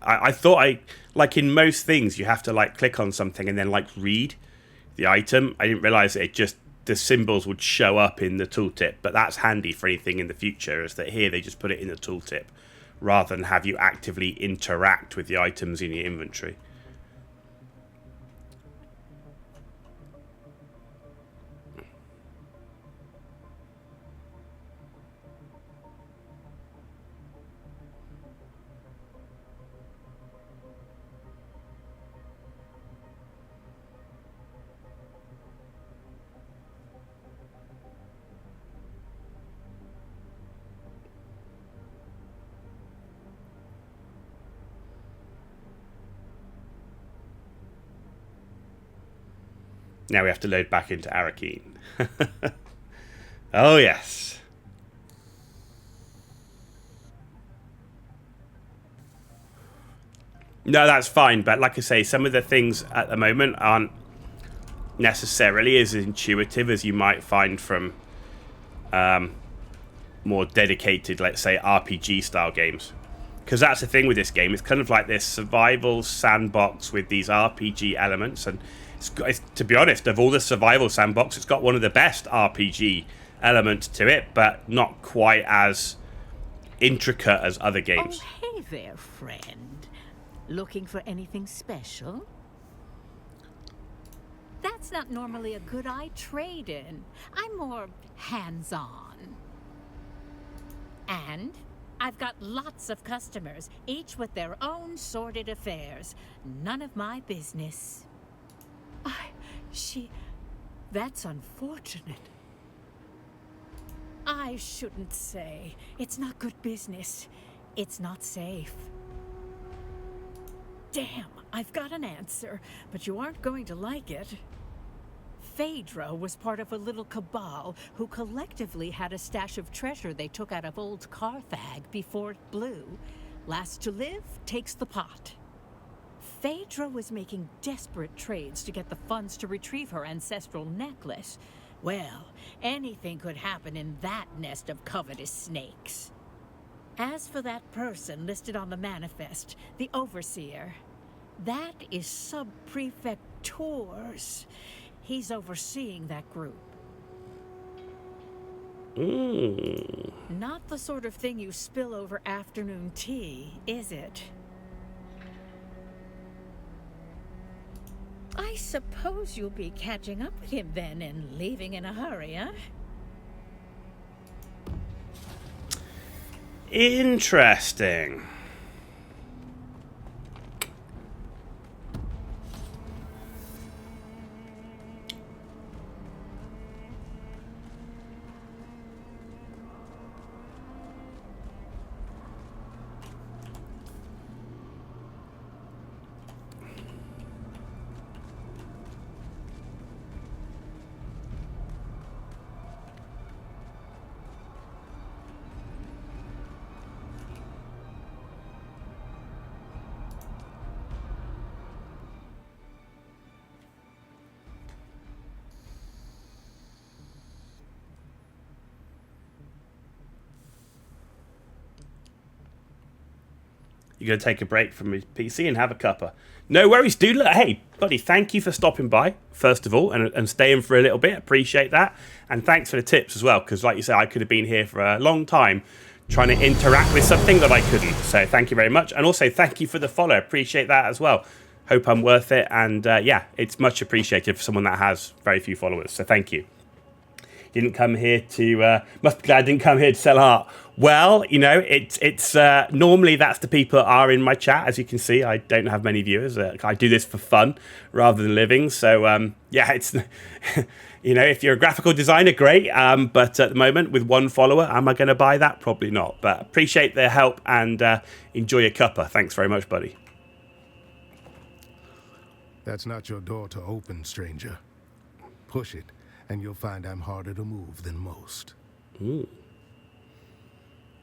I thought like in most things, you have to like click on something and then like read the item. I didn't realize that it just the symbols would show up in the tooltip, but that's handy for anything in the future. Is that here they just put it in the tooltip rather than have you actively interact with the items in your inventory. Now we have to load back into Arrakis. Oh, yes. No, that's fine. But like I say, some of the things at the moment aren't necessarily as intuitive as you might find from more dedicated, let's say, RPG-style games. Because that's the thing with this game. It's kind of like this survival sandbox with these RPG elements. And it's, to be honest, of all the survival sandbox, it's got one of the best RPG elements to it, but not quite as intricate as other games. Oh, hey there, friend. Looking for anything special? That's not normally a good eye trade-in. I'm more hands-on. And I've got lots of customers, each with their own sordid affairs. None of my business. That's unfortunate. I shouldn't say. It's not good business. It's not safe. Damn, I've got an answer, but you aren't going to like it. Phaedra was part of a little cabal who collectively had a stash of treasure they took out of old Carthag before it blew. Last to live takes the pot. Phaedra was making desperate trades to get the funds to retrieve her ancestral necklace. Well, anything could happen in that nest of covetous snakes. As for that person listed on the manifest, the overseer, that is Sub-Prefect Tours. He's overseeing that group. Not the sort of thing you spill over afternoon tea, is it? I suppose you'll be catching up with him then and leaving in a hurry, huh? Interesting. You're going to take a break from your PC and have a cuppa. No worries, dude. Look, hey, buddy, thank you for stopping by, first of all, and staying for a little bit. Appreciate that. And thanks for the tips as well, because like you said, I could have been here for a long time trying to interact with something that I couldn't. So thank you very much. And also, thank you for the follow. Appreciate that as well. Hope I'm worth it. And yeah, it's much appreciated for someone that has very few followers. So thank you. Didn't come here to must be glad I didn't come here to sell art. Well, you know, it's normally that's the people that are in my chat. As you can see, I don't have many viewers. I do this for fun rather than living. So yeah, it's you know, if you're a graphical designer, great. But at the moment, with one follower, am I going to buy that? Probably not. But appreciate their help and enjoy your cuppa. Thanks very much, buddy. That's not your door to open, stranger. Push it, and you'll find I'm harder to move than most. Ooh.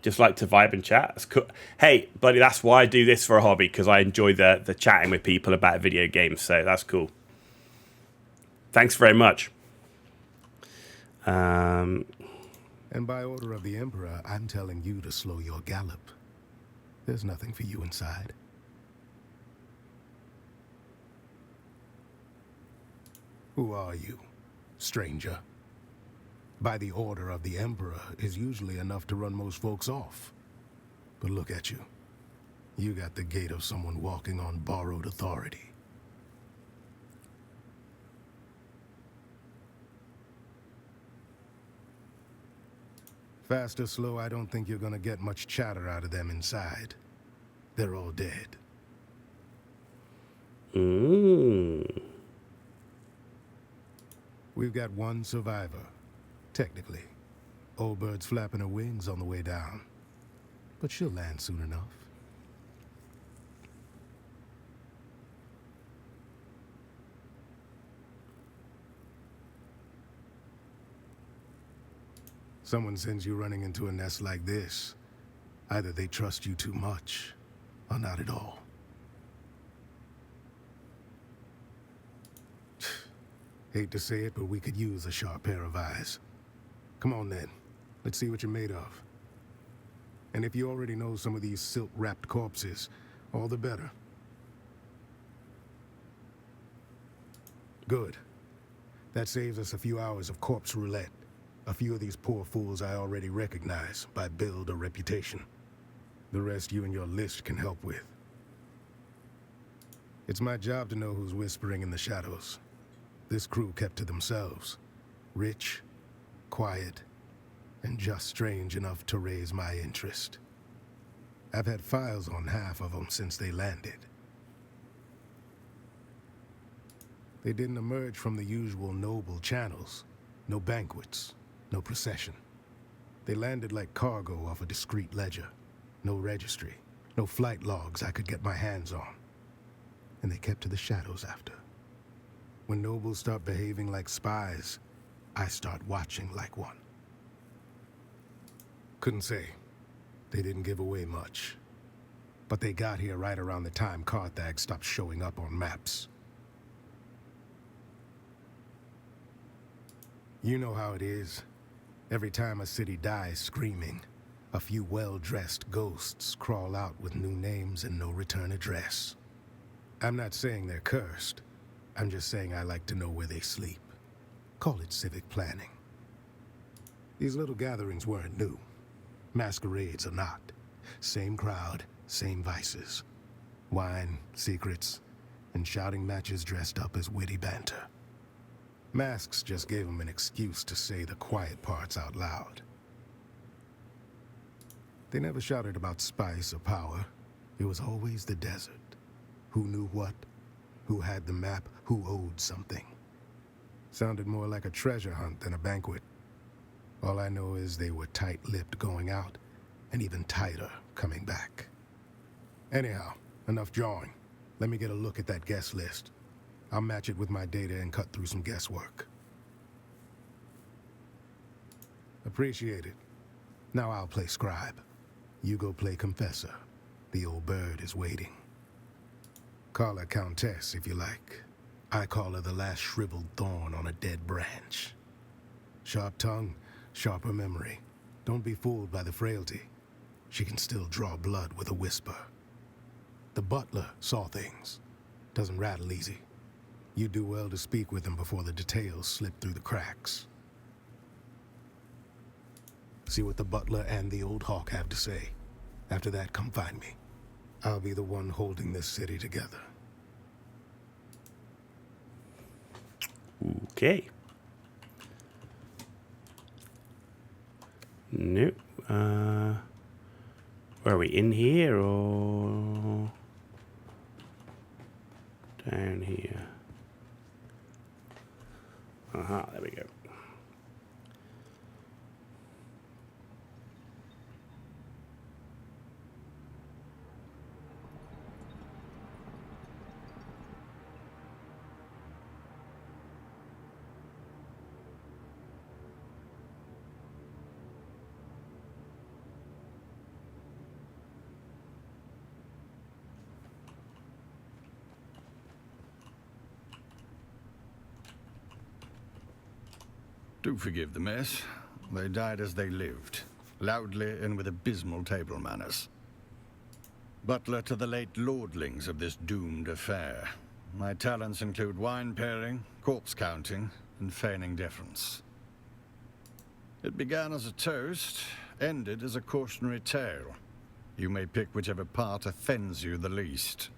Just like to vibe and chat. That's cool. Hey, buddy, that's why I do this for a hobby, because I enjoy the chatting with people about video games. So that's cool. Thanks very much. And by order of the Emperor, I'm telling you to slow your gallop. There's nothing for you inside. Who are you, stranger? By the order of the Emperor is usually enough to run most folks off. But look at you. You got the gait of someone walking on borrowed authority. Fast or slow, I don't think you're gonna get much chatter out of them inside. They're all dead. We've got one survivor, technically. Old bird's flapping her wings on the way down. But she'll land soon enough. Someone sends you running into a nest like this. Either they trust you too much, or not at all. Hate to say it, but we could use a sharp pair of eyes. Come on then, let's see what you're made of. And if you already know some of these silk-wrapped corpses, all the better. Good. That saves us a few hours of corpse roulette. A few of these poor fools I already recognize by build or reputation. The rest you and your list can help with. It's my job to know who's whispering in the shadows. This crew kept to themselves. Rich, quiet, and just strange enough to raise my interest. I've had files on half of them since they landed. They didn't emerge from the usual noble channels. No banquets, no procession. They landed like cargo off a discreet ledger. No registry, no flight logs I could get my hands on. And they kept to the shadows after. When nobles start behaving like spies, I start watching like one. Couldn't say. They didn't give away much. But they got here right around the time Carthage stopped showing up on maps. You know how it is. Every time a city dies screaming, a few well-dressed ghosts crawl out with new names and no return address. I'm not saying they're cursed. I'm just saying I like to know where they sleep. Call it civic planning. These little gatherings weren't new. Masquerades are not. Same crowd, same vices. Wine, secrets, and shouting matches dressed up as witty banter. Masks just gave them an excuse to say the quiet parts out loud. They never shouted about spice or power. It was always the desert. Who knew what? Who had the map? Who owed something? Sounded more like a treasure hunt than a banquet. All I know is they were tight-lipped going out, and even tighter coming back. Anyhow, enough jawing. Let me get a look at that guest list. I'll match it with my data and cut through some guesswork. Appreciate it. Now I'll play scribe. You go play confessor. The old bird is waiting. Call her countess if you like. I call her the last shriveled thorn on a dead branch. Sharp tongue, sharper memory. Don't be fooled by the frailty. She can still draw blood with a whisper. The butler saw things. Doesn't rattle easy. You do well to speak with him before the details slip through the cracks. See what the butler and the old hawk have to say. After that, come find me. I'll be the one holding this city together. Okay. Nope. Where are we? In here or down here? Aha, there we go. Do forgive the mess. They died as they lived, loudly and with abysmal table manners. Butler to the late lordlings of this doomed affair. My talents include wine pairing, corpse counting, and feigning deference. It began as a toast, ended as a cautionary tale. You may pick whichever part offends you the least.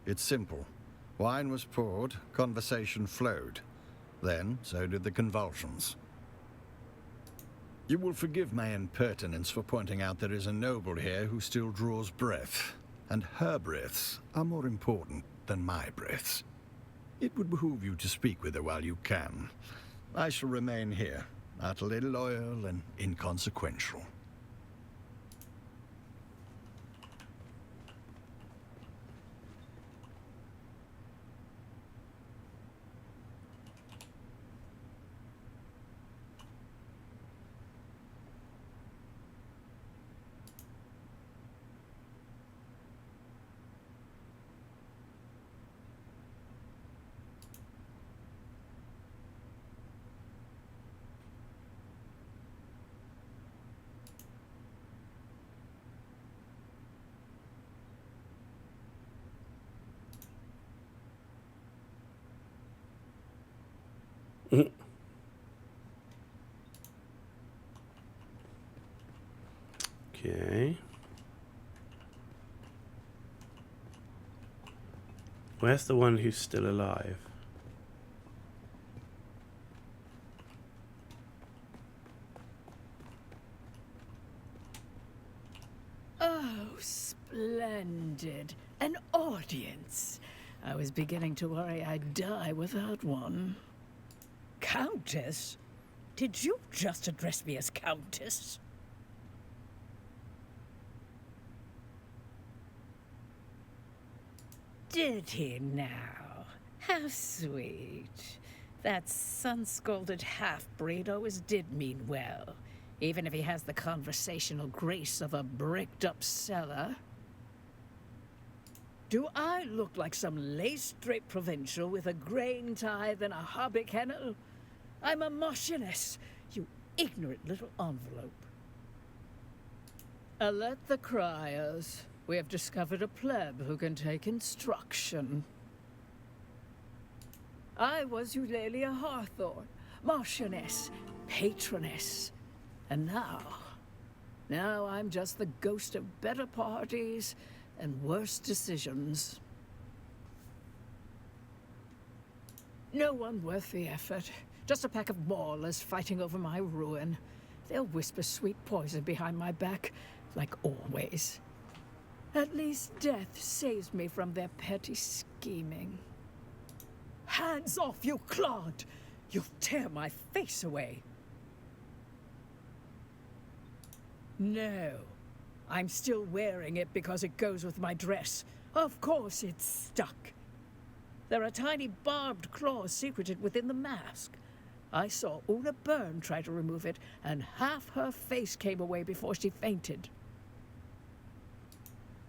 It's simple. Wine was poured, conversation flowed. Then, so did the convulsions. You will forgive my impertinence for pointing out there is a noble here who still draws breath, and her breaths are more important than my breaths. It would behoove you to speak with her while you can. I shall remain here, utterly loyal and inconsequential. Okay. Where's the one who's still alive? Oh, splendid. An audience. I was beginning to worry I'd die without one. Countess? Did you just address me as Countess? Did he now? How sweet. That sun-scalded half-breed always did mean well, even if he has the conversational grace of a bricked-up cellar. Do I look like some lace-draped provincial with a grain tithe and a hobby kennel? I'm a marchioness, you ignorant little envelope. Let the criers. We have discovered a pleb who can take instruction. I was Eulalia Hawthorne, marchioness, patroness. And now I'm just the ghost of better parties and worse decisions. No one worth the effort. Just a pack of maulers fighting over my ruin. They'll whisper sweet poison behind my back, like always. At least death saves me from their petty scheming. Hands off, you clod! You'll tear my face away. No. I'm still wearing it because it goes with my dress. Of course it's stuck. There are tiny barbed claws secreted within the mask. I saw Una Byrne try to remove it, and half her face came away before she fainted.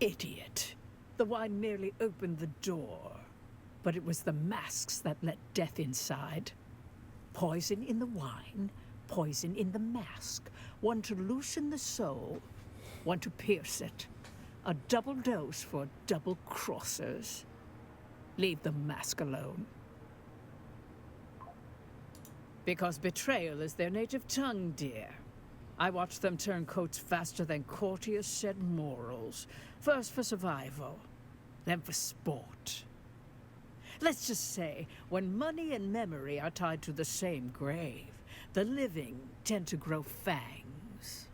Idiot. The wine merely opened the door. But it was the masks that let death inside. Poison in the wine, poison in the mask. One to loosen the soul, one to pierce it. A double dose for double crossers. Leave the mask alone. Because betrayal is their native tongue, dear. I watched them turn coats faster than courtiers shed morals. First for survival, then for sport. Let's just say, when money and memory are tied to the same grave, the living tend to grow fangs.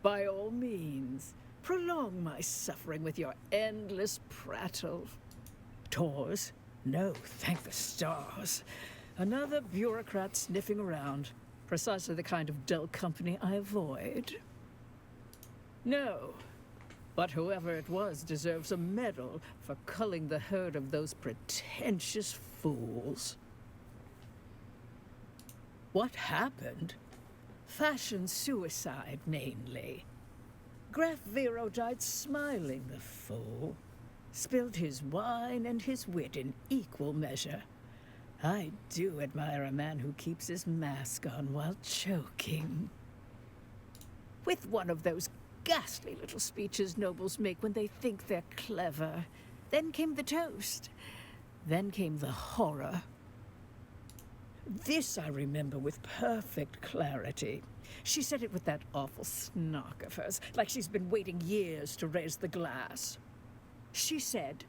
By all means, prolong my suffering with your endless prattle. Tours? No, thank the stars. Another bureaucrat sniffing around. Precisely the kind of dull company I avoid. No. But whoever it was deserves a medal for culling the herd of those pretentious fools. What happened? Fashion suicide, mainly. Graf Vero died smiling, the fool. Spilled his wine and his wit in equal measure. I do admire a man who keeps his mask on while choking. With one of those ghastly little speeches nobles make when they think they're clever. Then came the toast. Then came the horror. This I remember with perfect clarity. She said it with that awful snark of hers, like she's been waiting years to raise the glass. She said,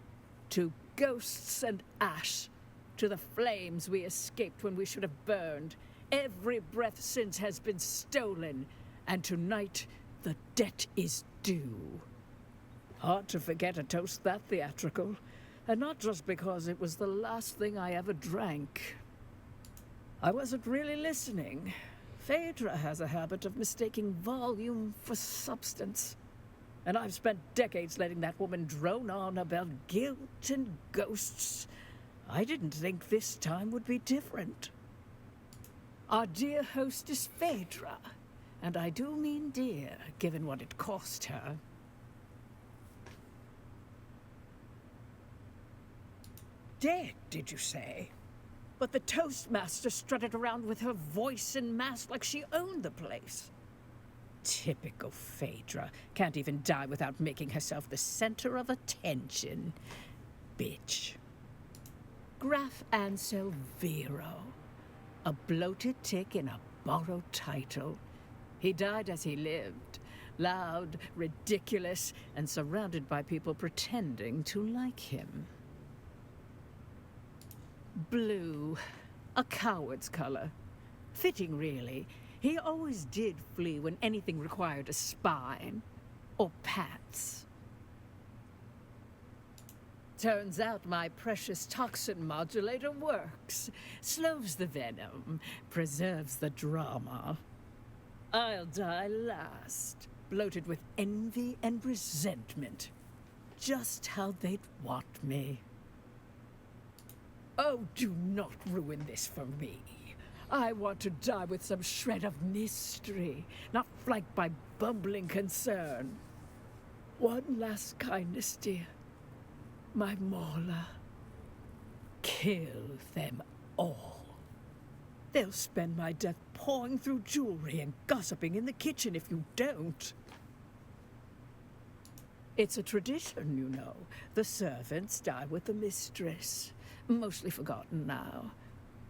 "To ghosts and ash, to the flames we escaped when we should have burned. Every breath since has been stolen, and tonight the debt is due." Hard to forget a toast that theatrical, and not just because it was the last thing I ever drank. I wasn't really listening. Phaedra has a habit of mistaking volume for substance. And I've spent decades letting that woman drone on about guilt and ghosts. I didn't think this time would be different. Our dear hostess Phaedra, and I do mean dear, given what it cost her. Dead, did you say? But the Toastmaster strutted around with her voice and mask like she owned the place. Typical Phaedra. Can't even die without making herself the center of attention. Bitch. Graf Ansel Vero. A bloated tick in a borrowed title. He died as he lived. Loud, ridiculous, and surrounded by people pretending to like him. Blue. A coward's color. Fitting, really. He always did flee when anything required a spine. Or pats. Turns out my precious toxin modulator works. Slows the venom. Preserves the drama. I'll die last. Bloated with envy and resentment. Just how they'd want me. Oh, do not ruin this for me. I want to die with some shred of mystery, not flanked by bumbling concern. One last kindness, dear. My Mauler. Kill them all. They'll spend my death pawing through jewelry and gossiping in the kitchen if you don't. It's a tradition, you know. The servants die with the mistress. Mostly forgotten now,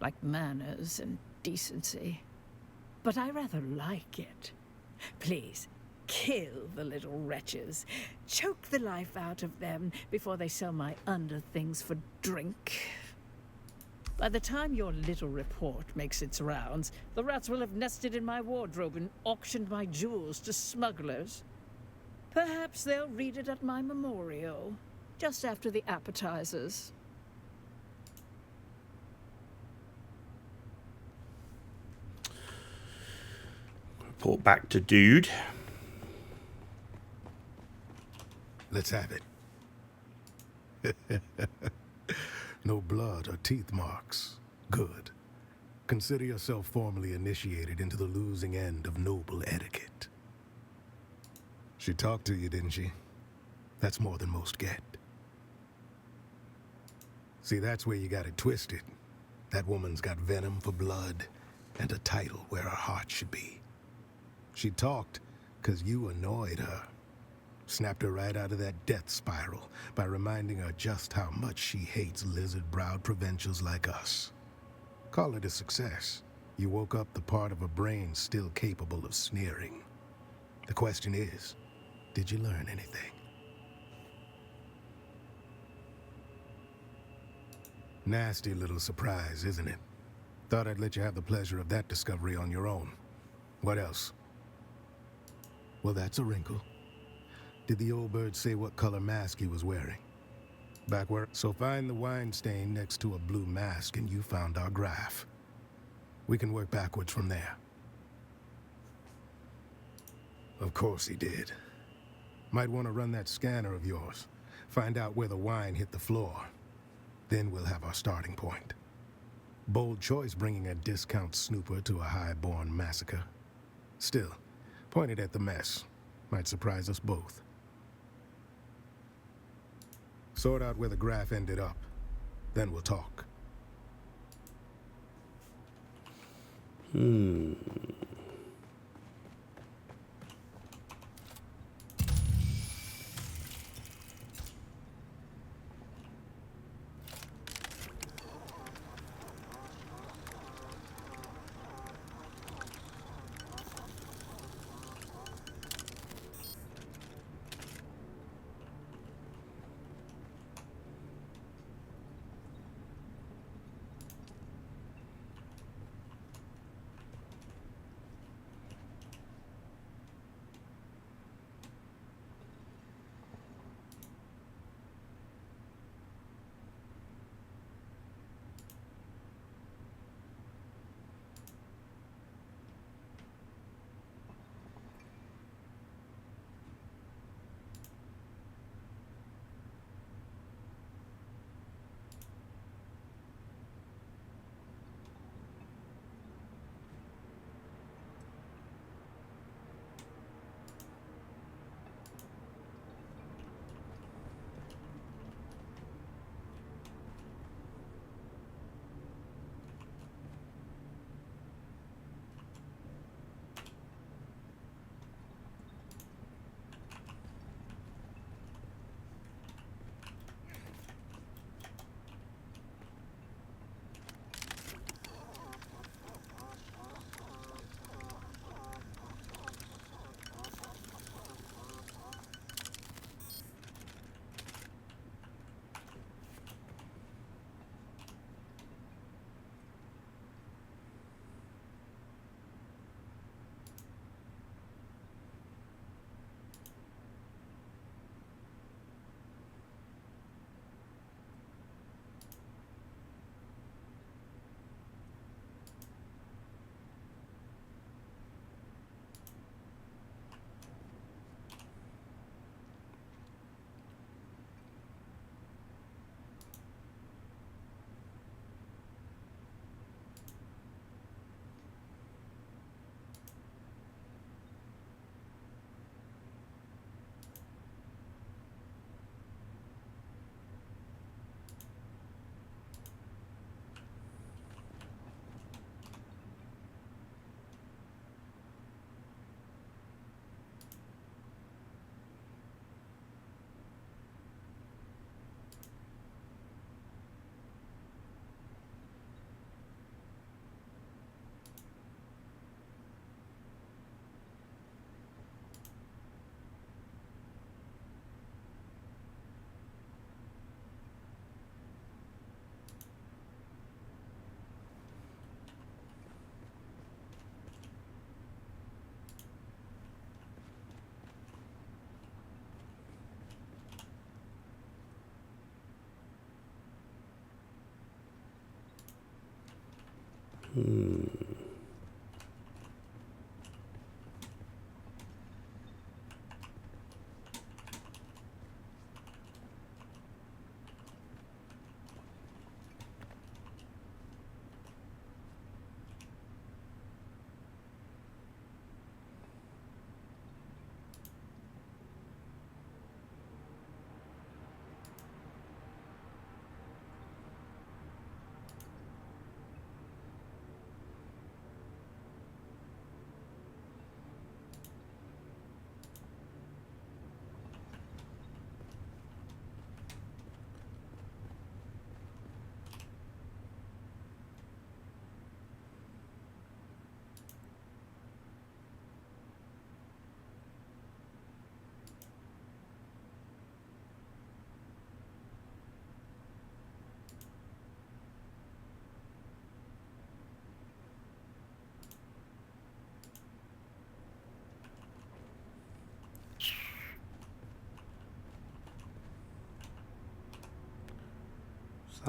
like manners and decency. But I rather like it. Please, kill the little wretches. Choke the life out of them before they sell my underthings for drink. By the time your little report makes its rounds, the rats will have nested in my wardrobe and auctioned my jewels to smugglers. Perhaps they'll read it at my memorial, just after the appetizers. Report back to Dude. Let's have it. No blood or teeth marks. Good. Consider yourself formally initiated into the losing end of noble etiquette. She talked to you, didn't she? That's more than most get. See, that's where you got it twisted. That woman's got venom for blood and a title where her heart should be. She talked because you annoyed her. Snapped her right out of that death spiral by reminding her just how much she hates lizard-browed provincials like us. Call it a success. You woke up the part of her brain still capable of sneering. The question is, did you learn anything? Nasty little surprise, isn't it? Thought I'd let you have the pleasure of that discovery on your own. What else? Well, that's a wrinkle. Did the old bird say what color mask he was wearing? Backward. So find the wine stain next to a blue mask and you found our graph. We can work backwards from there. Of course he did. Might want to run that scanner of yours. Find out where the wine hit the floor. Then we'll have our starting point. Bold choice bringing a discount snooper to a high-born massacre. Still, point it at the mess. Might surprise us both. Sort out where the graph ended up. Then we'll talk. So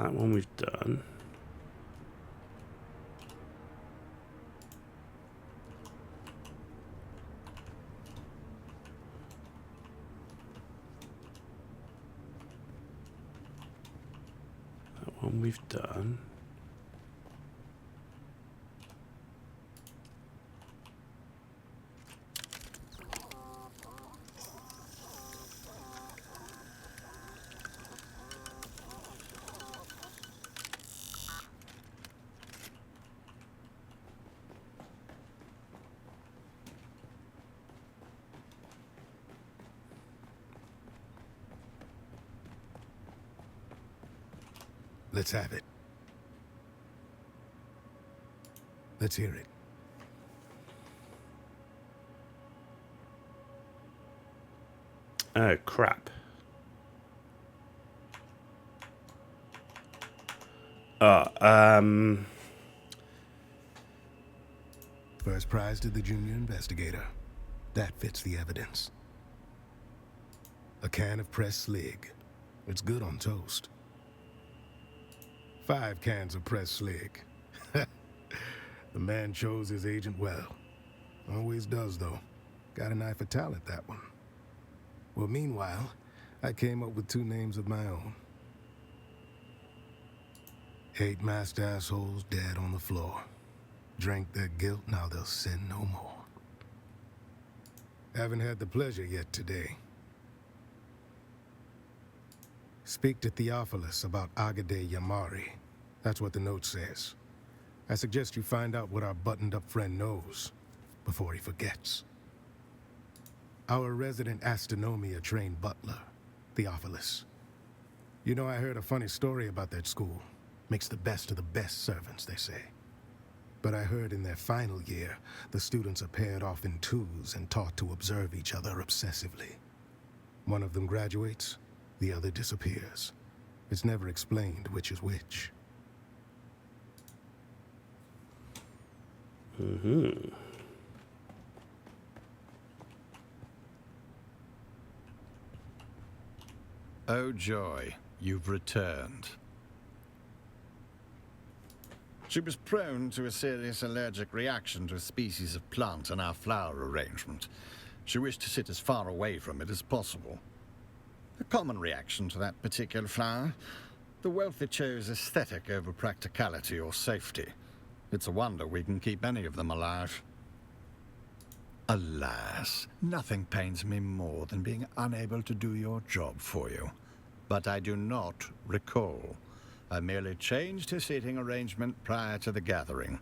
that one we've done. That one we've done. Let's have it. Let's hear it. Oh, crap. First prize to the junior investigator. That fits the evidence. A can of pressed slig. It's good on toast. 5 cans of pressed slig. The man chose his agent well. Always does, though. Got an eye for talent, that one. Well, meanwhile, I came up with 2 names of my own. 8 masked assholes dead on the floor. Drank their guilt, now they'll sin no more. Haven't had the pleasure yet today. Speak to Theophilus about Agade Yamari. That's what the note says. I suggest you find out what our buttoned-up friend knows before he forgets. Our resident astronomia-trained butler, Theophilus. You know, I heard a funny story about that school. Makes the best of the best servants, they say. But I heard in their final year, the students are paired off in twos and taught to observe each other obsessively. One of them graduates, the other disappears. It's never explained which is which. Mm-hmm. Oh joy, you've returned. She was prone to a serious allergic reaction to a species of plant in our flower arrangement. She wished to sit as far away from it as possible. A common reaction to that particular flower. The wealthy chose aesthetic over practicality or safety. It's a wonder we can keep any of them alive. Alas, nothing pains me more than being unable to do your job for you. But I do not recall. I merely changed his seating arrangement prior to the gathering.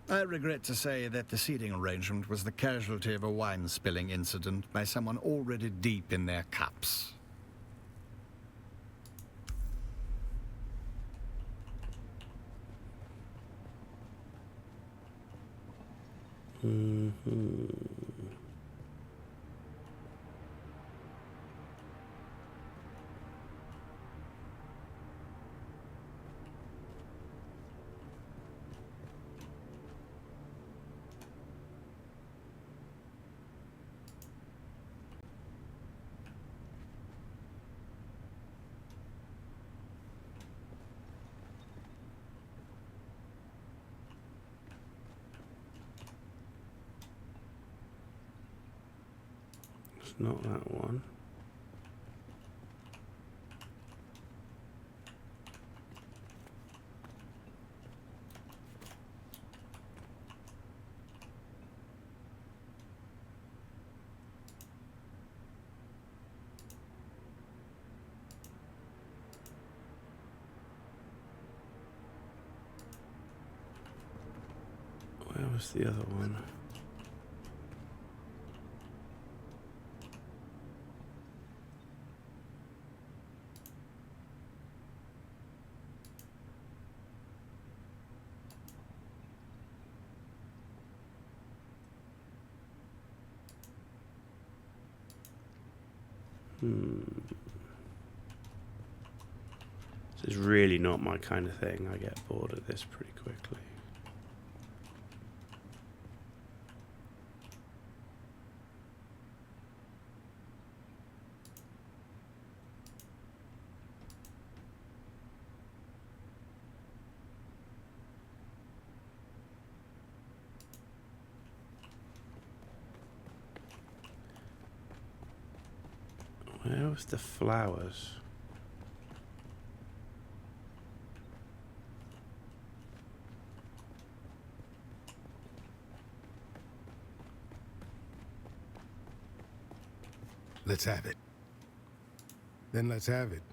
I regret to say that the seating arrangement was the casualty of a wine-spilling incident by someone already deep in their cups. Mm-hmm. not that one. Where was the other one? This is really not my kind of thing. I get bored of this pretty quickly. Where was the flowers? Let's have it. Then let's have it.